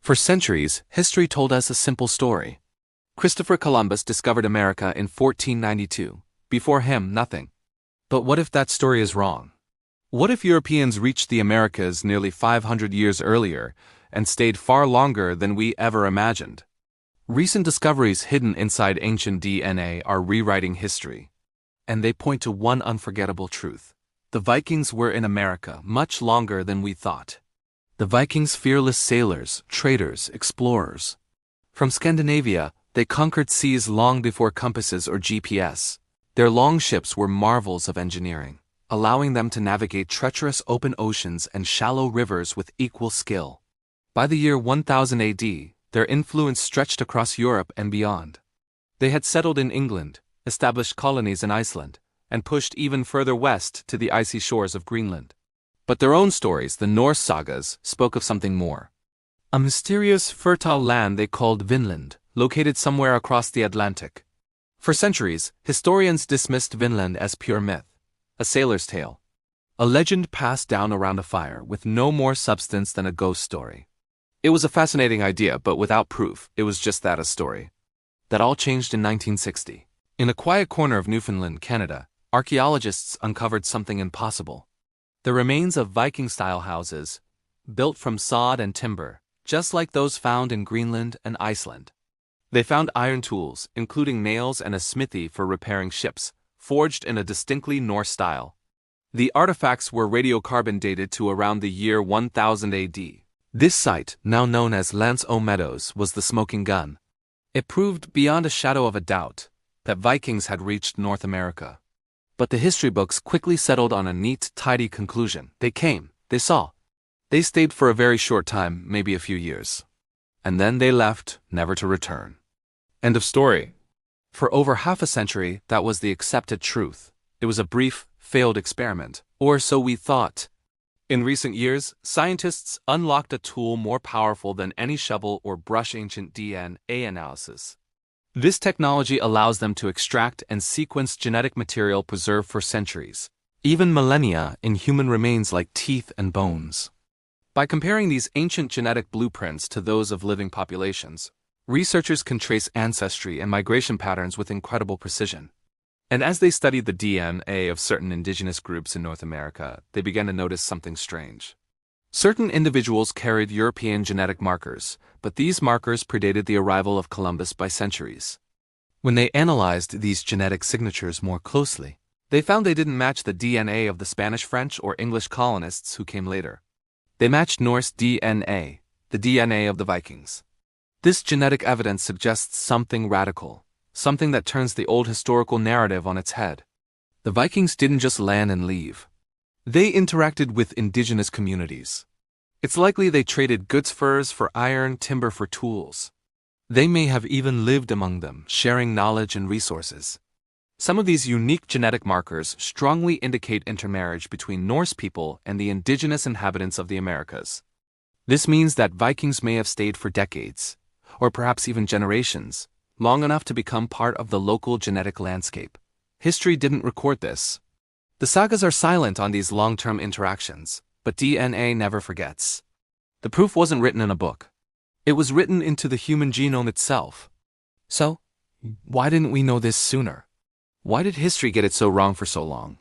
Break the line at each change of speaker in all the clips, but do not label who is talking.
For centuries, history told us a simple story. Christopher Columbus discovered America in 1492. Before him, nothing. But what if that story is wrong? What if Europeans reached the Americas nearly 500 years earlier and stayed far longer than we ever imagined? Recent discoveries hidden inside ancient DNA are rewriting history. And they point to one unforgettable truth. The Vikings were in America much longer than we thought. The Vikings, fearless sailors, traders, explorers. From Scandinavia, they conquered seas long before compasses or GPS. Their longships were marvels of engineering, allowing them to navigate treacherous open oceans and shallow rivers with equal skill. By the year 1000 AD, their influence stretched across Europe and beyond. They had settled in England, established colonies in Iceland, and pushed even further west to the icy shores of Greenland. But their own stories, the Norse sagas, spoke of something more. A mysterious, fertile land they called Vinland, located somewhere across the Atlantic. For centuries, historians dismissed Vinland as pure myth, a sailor's tale, a legend passed down around a fire with no more substance than a ghost story. It was a fascinating idea, but without proof, it was just that, a story. That all changed in 1960. In a quiet corner of Newfoundland, Canada, archaeologists uncovered something impossible. The remains of Viking-style houses, built from sod and timber, just like those found in Greenland and Iceland. They found iron tools, including nails and a smithy for repairing ships, forged in a distinctly Norse style. The artifacts were radiocarbon dated to around the year 1000 AD. This site, now known as Lance O Meadows, was the smoking gun. It proved beyond a shadow of a doubt that Vikings had reached North America. But the history books quickly settled on a neat, tidy conclusion. They came, they saw. They stayed for a very short time, maybe a few years. And then they left, never to return. End of story. For over half a century, that was the accepted truth. It was a brief, failed experiment, or so we thought. In recent years, scientists unlocked a tool more powerful than any shovel or brush: ancient DNA analysis. This technology allows them to extract and sequence genetic material preserved for centuries, even millennia, in human remains like teeth and bones. By comparing these ancient genetic blueprints to those of living populations, researchers can trace ancestry and migration patterns with incredible precision. And as they studied the DNA of certain indigenous groups in North America, they began to notice something strange. Certain individuals carried European genetic markers, but these markers predated the arrival of Columbus by centuries. When they analyzed these genetic signatures more closely, they found they didn't match the DNA of the Spanish, French, or English colonists who came later. They matched Norse DNA, the DNA of the Vikings. This genetic evidence suggests something radical, something that turns the old historical narrative on its head. The Vikings didn't just land and leave. They interacted with indigenous communities. It's likely they traded goods, furs for iron, timber for tools. They may have even lived among them, sharing knowledge and resources. Some of these unique genetic markers strongly indicate intermarriage between Norse people and the indigenous inhabitants of the Americas. This means that Vikings may have stayed for decades, or perhaps even generations, long enough to become part of the local genetic landscape. History didn't record this. The sagas are silent on these long-term interactions, but DNA never forgets. The proof wasn't written in a book. It was written into the human genome itself. So, why didn't we know this sooner? Why did history get it so wrong for so long?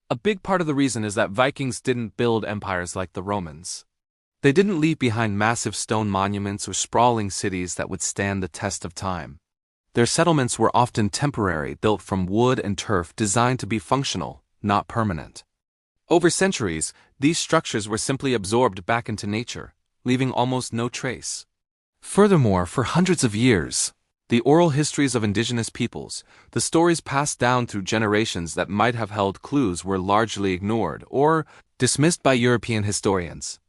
A big part of the reason is that Vikings didn't build empires like the Romans. They didn't leave behind massive stone monuments or sprawling cities that would stand the test of time. Their settlements were often temporary, built from wood and turf, designed to be functional, not permanent. Over centuries, these structures were simply absorbed back into nature, leaving almost no trace. Furthermore, for hundreds of years, the oral histories of indigenous peoples, the stories passed down through generations that might have held clues, were largely ignored or dismissed by European historians.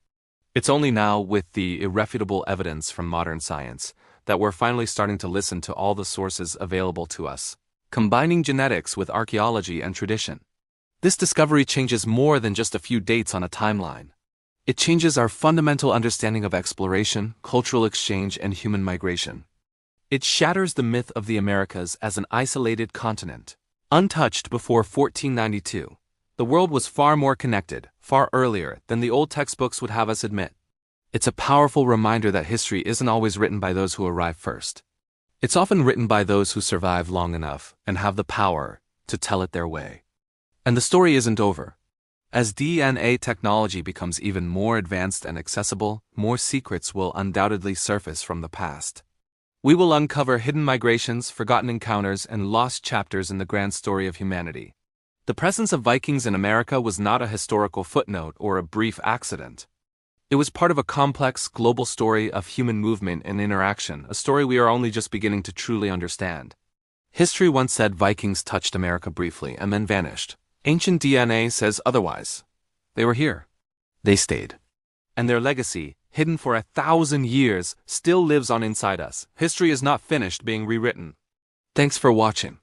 It's only now, with the irrefutable evidence from modern science, that we're finally starting to listen to all the sources available to us, combining genetics with archaeology and tradition. This discovery changes more than just a few dates on a timeline. It changes our fundamental understanding of exploration, cultural exchange, and human migration. It shatters the myth of the Americas as an isolated continent. Untouched before 1492, the world was far more connected, far earlier than the old textbooks would have us admit. It's a powerful reminder that history isn't always written by those who arrive first. It's often written by those who survive long enough and have the power to tell it their way. And the story isn't over. As DNA technology becomes even more advanced and accessible, more secrets will undoubtedly surface from the past. We will uncover hidden migrations, forgotten encounters, and lost chapters in the grand story of humanity. The presence of Vikings in America was not a historical footnote or a brief accident. It was part of a complex, global story of human movement and interaction, a story we are only just beginning to truly understand. History once said Vikings touched America briefly and then vanished. Ancient DNA says otherwise. They were here. They stayed. And their legacy, hidden for 1,000 years, still lives on inside us. History is not finished being rewritten. Thanks for watching.